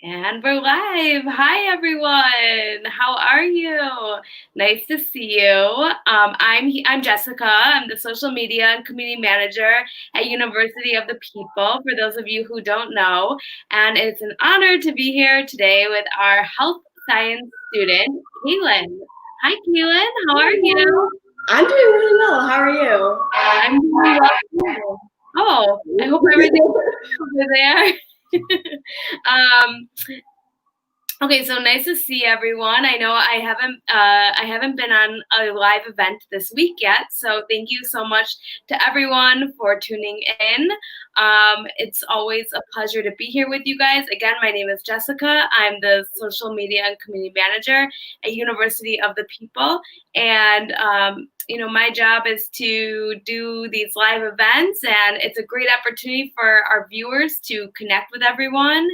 And we're live. Hi, everyone. How are you? Nice to see you. I'm Jessica. I'm the social media and community manager at University of the People, for those of you who don't know. And it's an honor to be here today with our health science student, Kahlan. Hi, Kahlan. How are you? I'm doing really well. How are you? I'm doing well too. Oh, I hope everything's over there. um, Okay, so nice to see everyone. I know I haven't been on a live event this week yet, so thank you so much to everyone for tuning in. It's always a pleasure to be here with you guys. Again, my name is Jessica. I'm the social media and community manager at University of the People, and my job is to do these live events, and it's a great opportunity for our viewers to connect with everyone,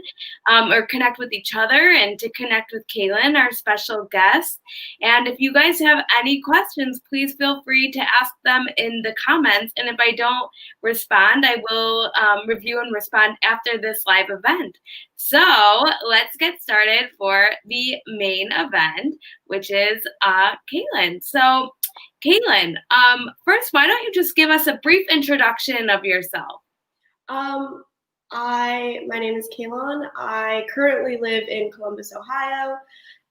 or connect with each other, and to connect with Kahlan, our special guest. And if you guys have any questions, please feel free to ask them in the comments. And if I don't respond, I will review and respond after this live event. So let's get started for the main event, which is Kahlan. So Kahlan, first, why don't you just give us a brief introduction of yourself? My name is Kahlan. I currently live in Columbus, Ohio.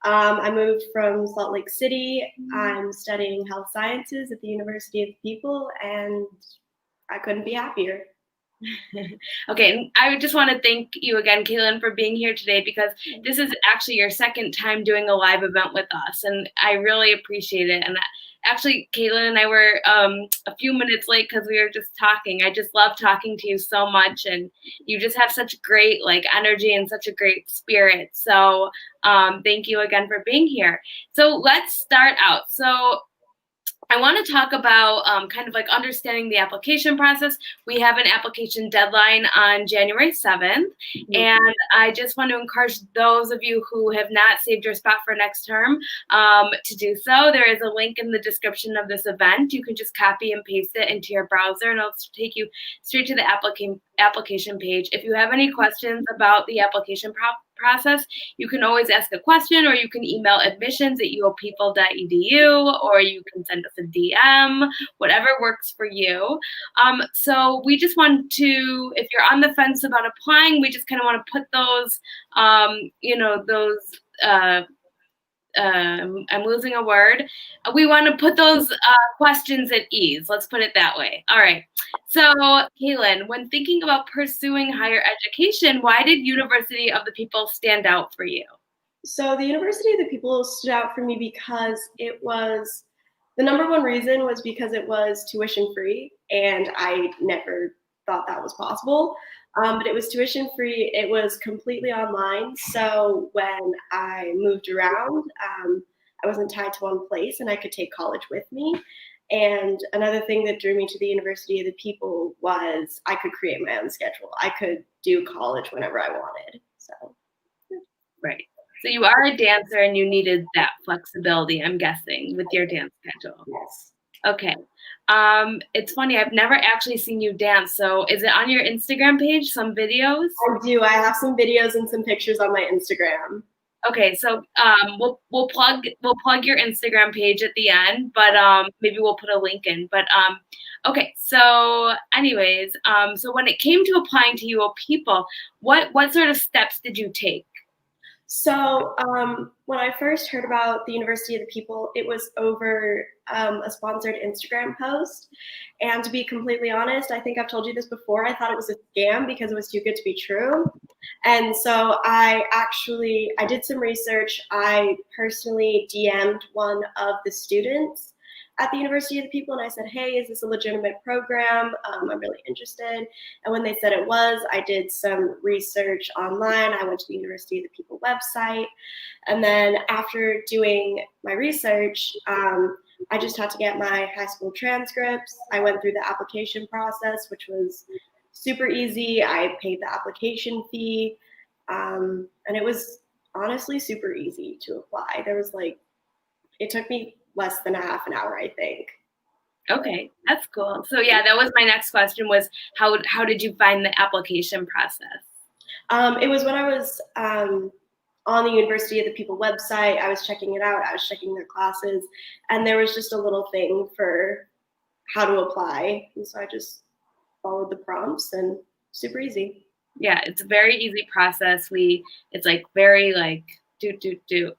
I moved from Salt Lake City. I'm studying health sciences at the University of the People, and I couldn't be happier. Okay, I just want to thank you again, Kahlan, for being here today, because this is actually your second time doing a live event with us, and I really appreciate it. And actually, Kahlan and I were a few minutes late because we were just talking. I just love talking to you so much, and you just have such great energy and such a great spirit. So thank you again for being here. So let's start out. So I want to talk about kind of understanding the application process. We have an application deadline on January 7th, and I just want to encourage those of you who have not saved your spot for next term to do so. There is a link in the description of this event. You can just copy and paste it into your browser, and it'll take you straight to the application page. If you have any questions about the application process, you can always ask a question, or you can email admissions@uopeople.edu, or you can send us a DM, whatever works for you. So we just want to, if you're on the fence about applying, we just kind of want to put those, I'm losing a word. We want to put those questions at ease. Let's put it that way. All right. So, Kahlan, when thinking about pursuing higher education, why did University of the People stand out for you? So the University of the People stood out for me because the number one reason was because it was tuition free, and I never thought that was possible. But it was tuition free. It was completely online. So when I moved around, I wasn't tied to one place, and I could take college with me. And another thing that drew me to the University of the People was I could create my own schedule. I could do college whenever I wanted. So, right. So you are a dancer, and you needed that flexibility, I'm guessing, with your dance schedule. Yes. Okay. It's funny, I've never actually seen you dance. So is it on your Instagram page, some videos? I do. I have some videos and some pictures on my Instagram. Okay, so we'll plug your Instagram page at the end, but maybe we'll put a link in. But okay, so anyways, so when it came to applying to UoPeople, what sort of steps did you take? So when I first heard about the University of the People, it was over a sponsored Instagram post. And to be completely honest, I think I've told you this before, I thought it was a scam because it was too good to be true. And so I did some research. I personally DM'd one of the students at the University of the People, and I said, hey, is this a legitimate program? I'm really interested. And when they said it was, I did some research online. I went to the University of the People website. And then after doing my research, I just had to get my high school transcripts. I went through the application process, which was super easy. I paid the application fee, and it was honestly super easy to apply. It took me less than a half an hour, I think. Okay, that's cool. So yeah, that was my next question, was how did you find the application process? It was when I was on the University of the People website. I was checking it out. I was checking their classes, and there was just a little thing for how to apply. And so I just followed the prompts, and super easy. Yeah, it's a very easy process. It's like very like do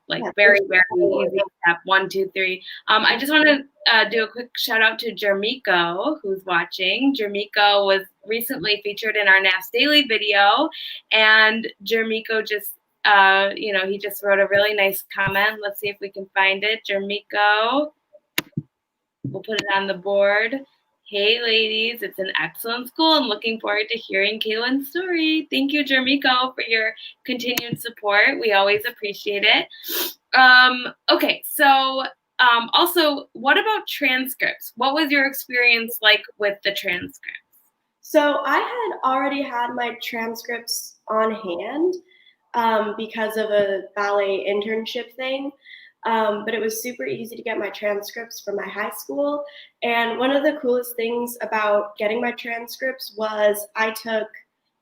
like Yeah, very easy step 1, 2, 3. I just want to do a quick shout out to Jermico who's watching. Jermico was recently featured in our NAS Daily video, and Jermico just he just wrote a really nice comment. Let's see if we can find it. Jermico, we'll put it on the board. Hey, ladies, it's an excellent school. I'm looking forward to hearing Kahlan's story. Thank you, Jermico, for your continued support. We always appreciate it. Okay, so also, what about transcripts? What was your experience like with the transcripts? So I had already had my transcripts on hand because of a ballet internship thing. But it was super easy to get my transcripts from my high school. And one of the coolest things about getting my transcripts was I took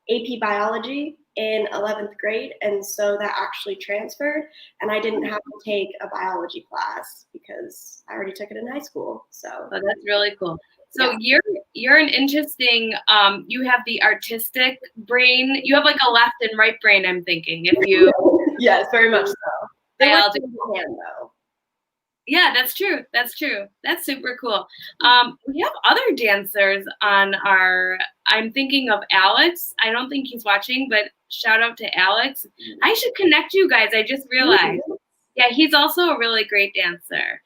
AP biology in 11th grade. And so that actually transferred. And I didn't have to take a biology class because I already took it in high school. So oh, that's really cool. So yeah. You're an interesting, you have the artistic brain. You have like a left and right brain, I'm thinking. If you yes, very much so. They work biology. hand though. Yeah, that's true. That's true. That's super cool. We have other dancers on our, I'm thinking of Alex. I don't think he's watching, but shout out to Alex. I should connect you guys. I just realized. Yeah, he's also a really great dancer.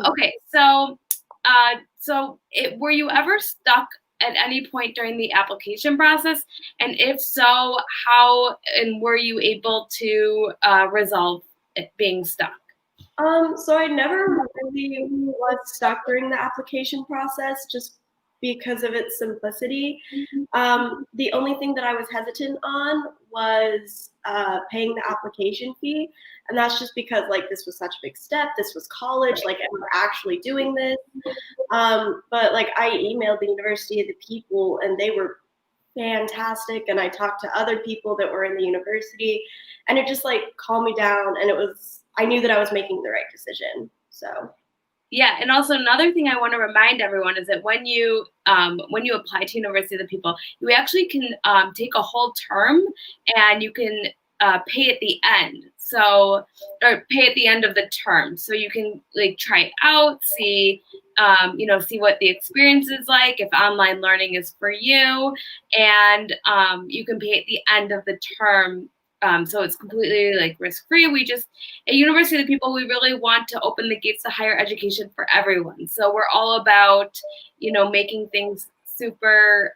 Okay, so were you ever stuck at any point during the application process? And if so, how and were you able to resolve it being stuck? So I never really was stuck during the application process just because of its simplicity. The only thing that I was hesitant on was paying the application fee. And that's just because like this was such a big step. This was college, like and we're actually doing this. But like I emailed the University of the People and they were fantastic. And I talked to other people that were in the university and it just like calmed me down. And I knew that I was making the right decision. So yeah, and also another thing I want to remind everyone is that when you apply to University of the People, you actually can take a whole term and you can pay at the end. So, or pay at the end of the term. So you can like try it out, see see what the experience is like, if online learning is for you, and you can pay at the end of the term. So it's completely like risk-free. We just, at University of the People, we really want to open the gates to higher education for everyone. So we're all about, making things super,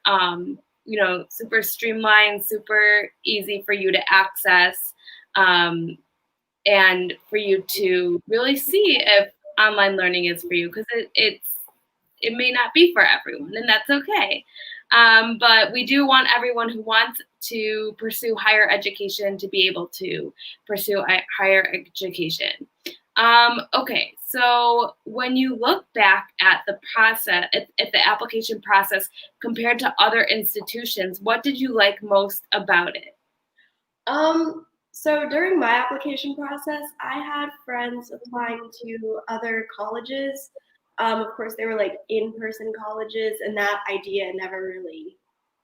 super streamlined, super easy for you to access, and for you to really see if online learning is for you, because it may not be for everyone, and that's okay. But we do want everyone who wants to pursue higher education to be able to pursue higher education. Okay, so when you look back at the process, at the application process compared to other institutions, what did you like most about it? So during my application process, I had friends applying to other colleges. Of course, they were like in-person colleges, and that idea never really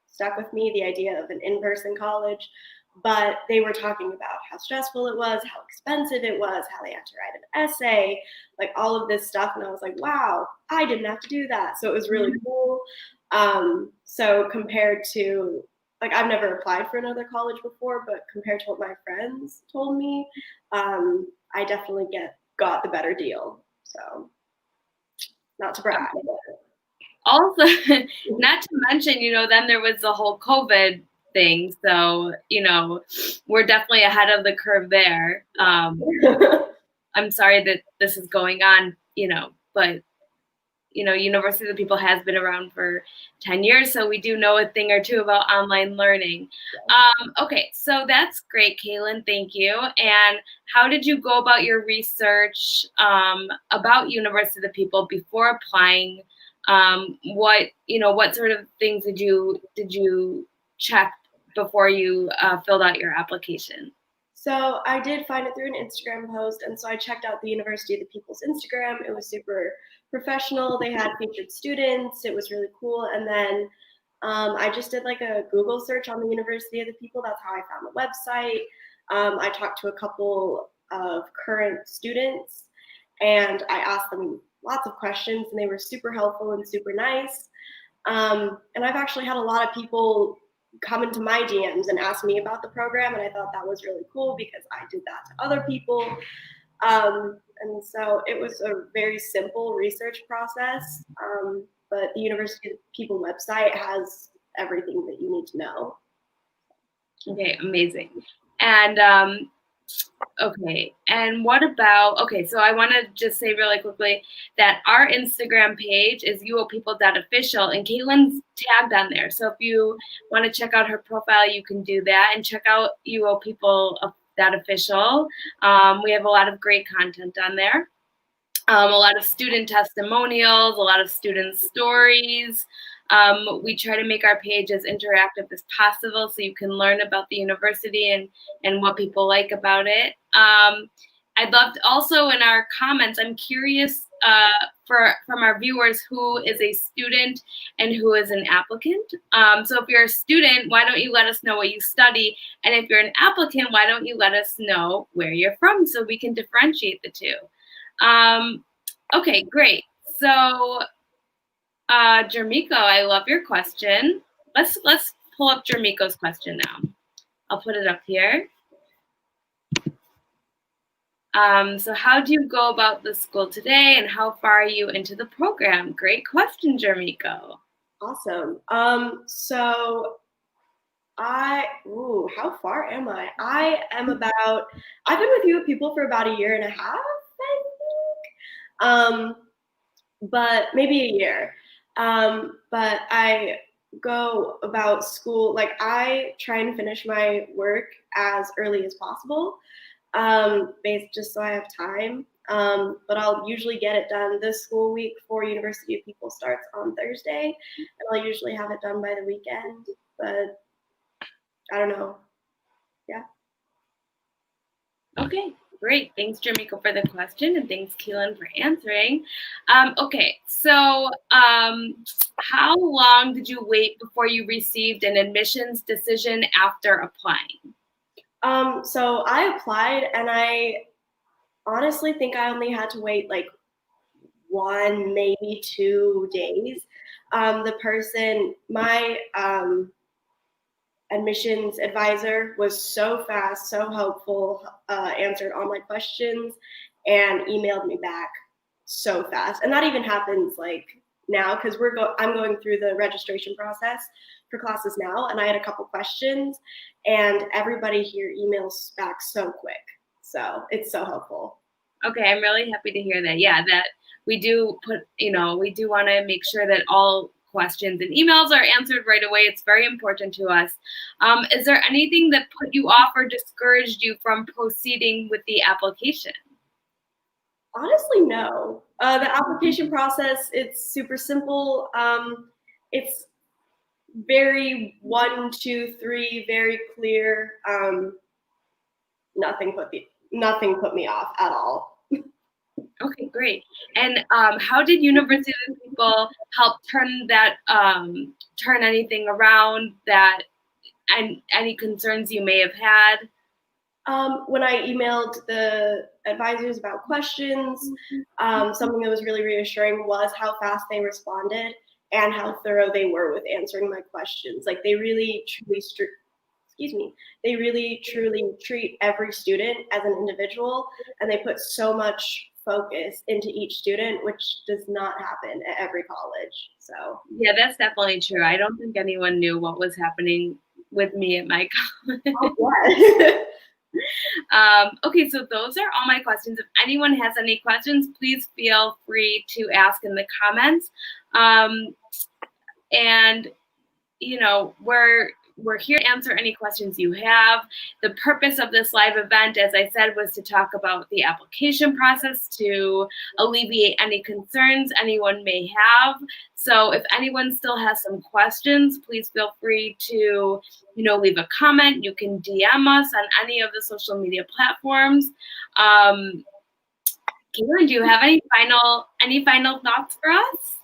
stuck with me, the idea of an in-person college. But they were talking about how stressful it was, how expensive it was, how they had to write an essay, like all of this stuff. And I was like, wow, I didn't have to do that. So it was really cool. So compared to, like, I've never applied for another college before, but compared to what my friends told me, I definitely got the better deal. So not to brag. Also, not to mention, then there was the whole COVID thing. So, we're definitely ahead of the curve there. I'm sorry that this is going on, but University of the People has been around for 10 years, so we do know a thing or two about online learning. Okay, so that's great, Kahlan. Thank you. And how did you go about your research about University of the People before applying? What sort of things did you check before you filled out your application? So I did find it through an Instagram post, and so I checked out the University of the People's Instagram. It was super professional. They had featured students. It was really cool. And then I just did like a Google search on the University of the People. That's how I found the website. I talked to a couple of current students, and I asked them lots of questions, and they were super helpful and super nice. And I've actually had a lot of people come into my DMs and ask me about the program, and I thought that was really cool because I did that to other people. And so it was a very simple research process, but the University of the People website has everything that you need to know. Okay, amazing. And okay, and what about, okay, so I want to just say really quickly that our Instagram page is UoPeople.official, and Kahlan's tagged on there. So if you want to check out her profile, you can do that, and check out UoPeople.official. We have a lot of great content on there. A lot of student testimonials, a lot of student stories. We try to make our page as interactive as possible so you can learn about the university and what people like about it. I'd love to also in our comments, I'm curious from our viewers who is a student and who is an applicant. So if you're a student, why don't you let us know what you study? And if you're an applicant, why don't you let us know where you're from so we can differentiate the two? Okay, great. So, Jermico, I love your question. Let's pull up Jermico's question now. I'll put it up here. So how do you go about the school today, and how far are you into the program? Great question, Jermico. Awesome. So how far am I? I've been with UoPeople for about a year and a half, I think. But maybe a year. But I go about school, like I try and finish my work as early as possible, just so I have time. But I'll usually get it done this school week for University of People starts on Thursday, and I'll usually have it done by the weekend, but I don't know. Yeah. Okay, great. Thanks, Jermico, for the question, and thanks, Kahlan, for answering. Okay, so how long did you wait before you received an admissions decision after applying? So I applied, and I honestly think I only had to wait like 1, maybe 2 days. My admissions advisor was so fast, so helpful, answered all my questions, and emailed me back so fast. And that even happens like now because I'm going through the registration process for classes now, and I had a couple questions, and everybody here emails back so quick. So it's so helpful. Okay, I'm really happy to hear that. Yeah, that we do want to make sure that all questions and emails are answered right away. It's very important to us. Is there anything that put you off or discouraged you from proceeding with the application? Honestly, no. The application process, it's super simple. It's very 1, 2, 3, very clear. Nothing put me off at all. Okay, great. And how did University of the People help turn anything around and any concerns you may have had? When I emailed the advisors about questions, something that was really reassuring was how fast they responded and how thorough they were with answering my questions. Like they really truly treat every student as an individual, and they put so much focus into each student, which does not happen at every college. So yeah, that's definitely true. I don't think anyone knew what was happening with me at my college. Okay, so those are all my questions. If anyone has any questions, please feel free to ask in the comments. And we're we're here to answer any questions you have. The purpose of this live event, as I said, was to talk about the application process to alleviate any concerns anyone may have. So if anyone still has some questions, please feel free to, leave a comment. You can DM us on any of the social media platforms. Kahlan, do you have any final thoughts for us?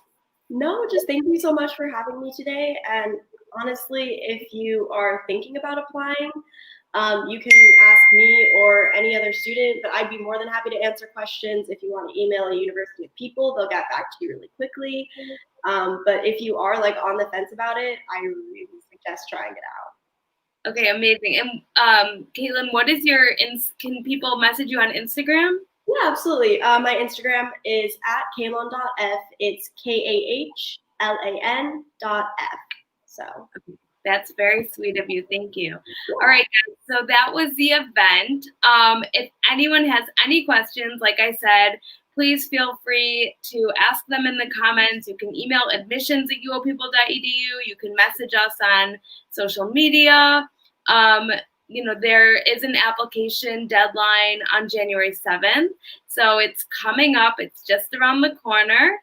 No, just thank you so much for having me today. And honestly, if you are thinking about applying, you can ask me or any other student, but I'd be more than happy to answer questions. If you want to email a University of People, they'll get back to you really quickly. But if you are like on the fence about it, I really suggest trying it out. Okay, amazing. And Kahlan, what is can people message you on Instagram? Yeah, absolutely. My Instagram is at kahlan.f. It's KAHLAN.f. So that's very sweet of you. Thank you. All right, guys. So that was the event. If anyone has any questions, like I said, please feel free to ask them in the comments. You can email admissions@uopeople.edu. You can message us on social media. There is an application deadline on January 7th. So it's coming up. It's just around the corner.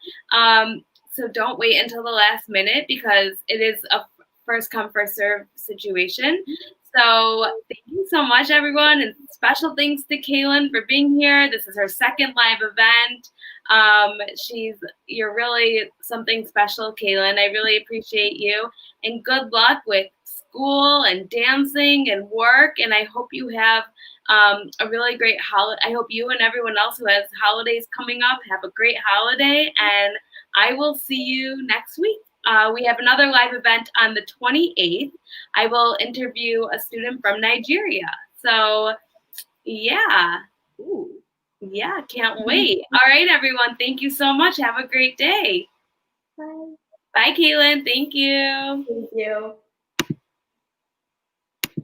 So don't wait until the last minute because it is a first come, first serve situation. So thank you so much, everyone. And special thanks to Kahlan for being here. This is her second live event. You're really something special, Kahlan. I really appreciate you. And good luck with school and dancing and work. And I hope you have a really great holiday. I hope you and everyone else who has holidays coming up have a great holiday. And I will see you next week. We have another live event on the 28th. I will interview a student from Nigeria. So, yeah. Ooh. Yeah, can't wait. All right, everyone. Thank you so much. Have a great day. Bye. Bye, Kahlan. Thank you. Thank you.